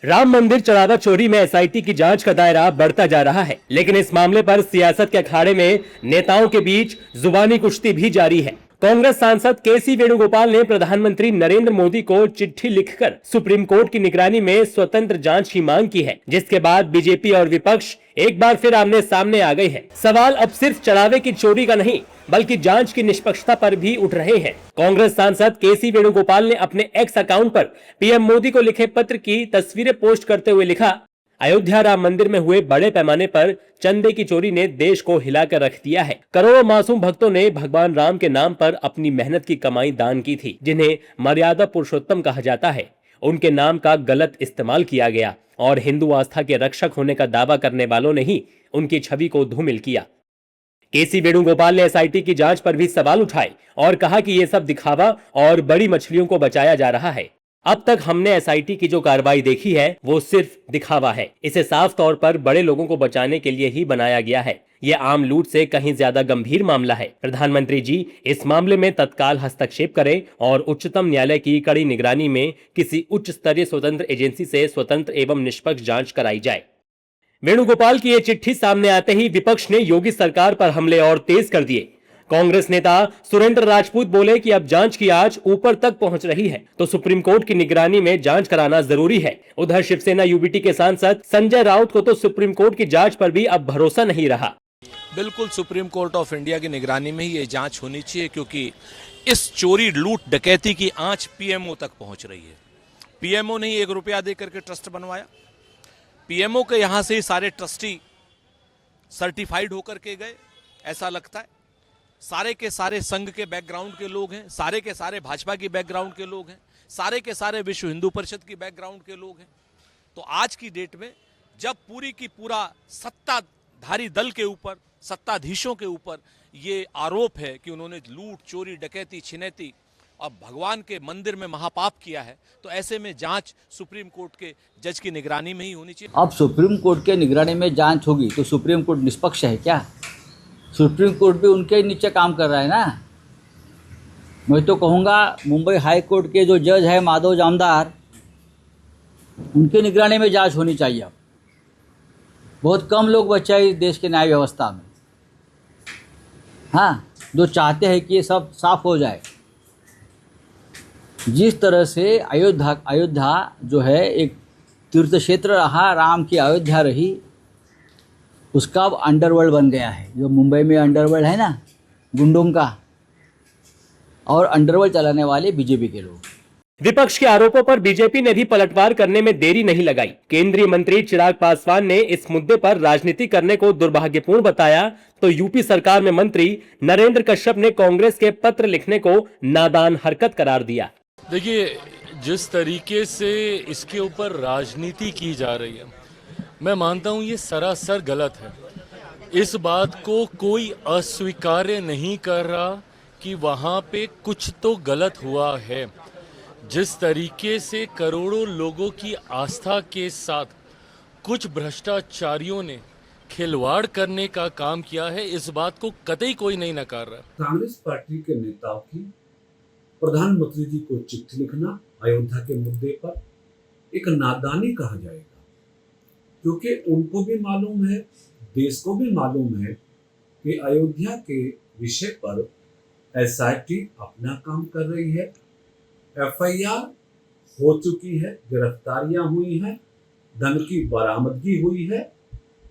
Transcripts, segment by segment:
राम मंदिर चढ़ावा चोरी में एसआईटी की जांच का दायरा बढ़ता जा रहा है, लेकिन इस मामले पर सियासत के अखाड़े में नेताओं के बीच जुबानी कुश्ती भी जारी है। कांग्रेस सांसद केसी वेणुगोपाल ने प्रधानमंत्री नरेंद्र मोदी को चिट्ठी लिखकर सुप्रीम कोर्ट की निगरानी में स्वतंत्र जांच की मांग की है, जिसके बाद बीजेपी और विपक्ष एक बार फिर आमने सामने आ गई है। सवाल अब सिर्फ चढ़ावे की चोरी का नहीं, बल्कि जांच की निष्पक्षता पर भी उठ रहे हैं। कांग्रेस सांसद केसी वेणुगोपाल ने अपने एक्स अकाउंट पर पीएम मोदी को लिखे पत्र की तस्वीरें पोस्ट करते हुए लिखा, अयोध्या राम मंदिर में हुए बड़े पैमाने पर चंदे की चोरी ने देश को हिलाकर रख दिया है। करोड़ों मासूम भक्तों ने भगवान राम के नाम पर अपनी मेहनत की कमाई दान की थी, जिन्हें मर्यादा पुरुषोत्तम कहा जाता है। उनके नाम का गलत इस्तेमाल किया गया और हिंदू आस्था के रक्षक होने का दावा करने वालों ने ही उनकी छवि को धूमिल किया। केसी वेणुगोपाल ने एसआईटी की जांच पर भी सवाल उठाए और कहा कि यह सब दिखावा और बड़ी मछलियों को बचाया जा रहा है। अब तक हमने एसआईटी की जो कार्रवाई देखी है वो सिर्फ दिखावा है। इसे साफ तौर पर बड़े लोगों को बचाने के लिए ही बनाया गया है। ये आम लूट से कहीं ज्यादा गंभीर मामला है। प्रधानमंत्री जी इस मामले में तत्काल हस्तक्षेप करें और उच्चतम न्यायालय की कड़ी निगरानी में किसी उच्च स्तरीय स्वतंत्र एजेंसी से स्वतंत्र एवं निष्पक्ष जांच कराई जाए। वेणुगोपाल की ये चिट्ठी सामने आते ही विपक्ष ने योगी सरकार पर हमले और तेज कर दिए। कांग्रेस नेता सुरेंद्र राजपूत बोले कि अब जांच की आंच ऊपर तक पहुंच रही है तो सुप्रीम कोर्ट की निगरानी में जांच कराना जरूरी है। उधर शिवसेना यूबीटी के सांसद संजय राउत को तो सुप्रीम कोर्ट की जांच पर भी अब भरोसा नहीं रहा। बिल्कुल सुप्रीम कोर्ट ऑफ इंडिया की निगरानी में ही ये जांच होनी चाहिए, क्योंकि इस चोरी लूट डकैती की आंच पीएमओ तक पहुंच रही है। पीएमओ ने ही 1 रुपया दे करके ट्रस्ट बनवाया। पीएमओ के यहां से ही सारे ट्रस्टी सर्टिफाइड होकर के गए, ऐसा लगता है। सारे के सारे संघ के बैकग्राउंड के लोग हैं, सारे के सारे भाजपा की बैकग्राउंड के लोग हैं, सारे के सारे विश्व हिंदू परिषद की बैकग्राउंड के लोग हैं। तो आज की डेट में जब पूरी की पूरा सत्ताधारी दल के ऊपर, सत्ताधीशों के ऊपर ये आरोप है कि उन्होंने लूट, चोरी, डकैती, छिनैती और भगवान के मंदिर में महापाप किया है, तो ऐसे में जांच सुप्रीम कोर्ट के जज की निगरानी में ही होनी चाहिए। अब सुप्रीम कोर्ट के निगरानी में जांच होगी तो सुप्रीम कोर्ट निष्पक्ष है क्या? सुप्रीम कोर्ट भी उनके नीचे काम कर रहा है ना। मैं तो कहूँगा मुंबई हाई कोर्ट के जो जज है माधव जामदार, उनके निगरानी में जांच होनी चाहिए। अब बहुत कम लोग बचे हैं इस देश के न्याय व्यवस्था में, हाँ, जो चाहते हैं कि ये सब साफ हो जाए। जिस तरह से अयोध्या जो है एक तीर्थ क्षेत्र रहा, राम की अयोध्या रही, उसका अब अंडरवर्ल्ड बन गया है। जो मुंबई में अंडरवर्ल्ड है ना, गुंडों का, और अंडरवर्ल्ड चलाने वाले बीजेपी के लोग। विपक्ष के आरोपों पर बीजेपी ने भी पलटवार करने में देरी नहीं लगाई। केंद्रीय मंत्री चिराग पासवान ने इस मुद्दे पर राजनीति करने को दुर्भाग्यपूर्ण बताया, तो यूपी सरकार में मंत्री नरेंद्र कश्यप ने कांग्रेस के पत्र लिखने को नादान हरकत करार दिया। देखिए, जिस तरीके से इसके ऊपर राजनीति की जा रही है, मैं मानता हूं ये सरासर गलत है। इस बात को कोई अस्वीकार्य नहीं कर रहा कि वहां पे कुछ तो गलत हुआ है। जिस तरीके से करोड़ों लोगों की आस्था के साथ कुछ भ्रष्टाचारियों ने खिलवाड़ करने का काम किया है, इस बात को कतई कोई नहीं नकार रहा। कांग्रेस पार्टी के नेताओं की प्रधानमंत्री जी को चिट्ठी लिखना अयोध्या के मुद्दे पर एक नादानी कहा जाएगा, क्योंकि उनको भी मालूम है, देश को भी मालूम है कि अयोध्या के विषय पर एसआईटी अपना काम कर रही है। एफआईआर हो चुकी है, गिरफ्तारियां हुई हैं, धन की बरामदगी हुई है।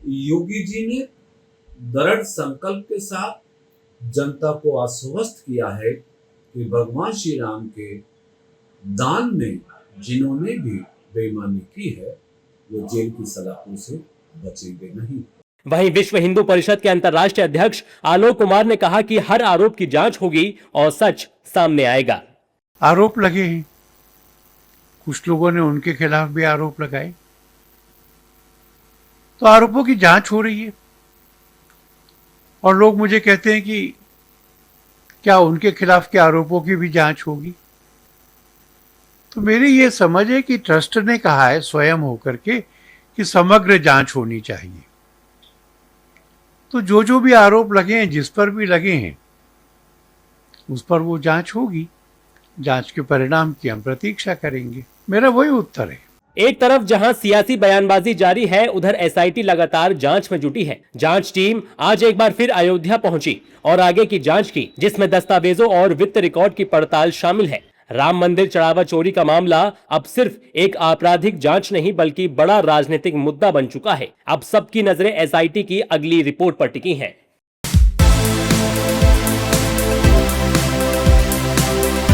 योगी जी ने दृढ़ संकल्प के साथ जनता को आश्वस्त किया है कि भगवान श्री राम के दान में जिन्होंने भी बेईमानी की है वो जेल की सलाखों से बचेंगे नहीं। वहीं विश्व हिंदू परिषद के अंतर्राष्ट्रीय अध्यक्ष आलोक कुमार ने कहा कि हर आरोप की जांच होगी और सच सामने आएगा। आरोप लगे हैं, कुछ लोगों ने उनके खिलाफ भी आरोप लगाए, तो आरोपों की जांच हो रही है। और लोग मुझे कहते हैं कि क्या उनके खिलाफ के आरोपों की भी जांच होगी? तो मेरी ये समझ है कि ट्रस्ट ने कहा है स्वयं होकर के कि समग्र जांच होनी चाहिए। तो जो भी आरोप लगे हैं, जिस पर भी लगे हैं, उस पर वो जांच होगी। जांच के परिणाम की हम प्रतीक्षा करेंगे। मेरा वही उत्तर है। एक तरफ जहां सियासी बयानबाजी जारी है, उधर एसआईटी लगातार जांच में जुटी है। जांच टीम आज एक बार फिर अयोध्या पहुंची और आगे की जांच की, जिसमें दस्तावेजों और वित्त रिकॉर्ड की पड़ताल शामिल है। राम मंदिर चढ़ावा चोरी का मामला अब सिर्फ एक आपराधिक जांच नहीं बल्कि बड़ा राजनीतिक मुद्दा बन चुका है। अब सबकी नजरें एसआईटी की अगली रिपोर्ट पर टिकी हैं।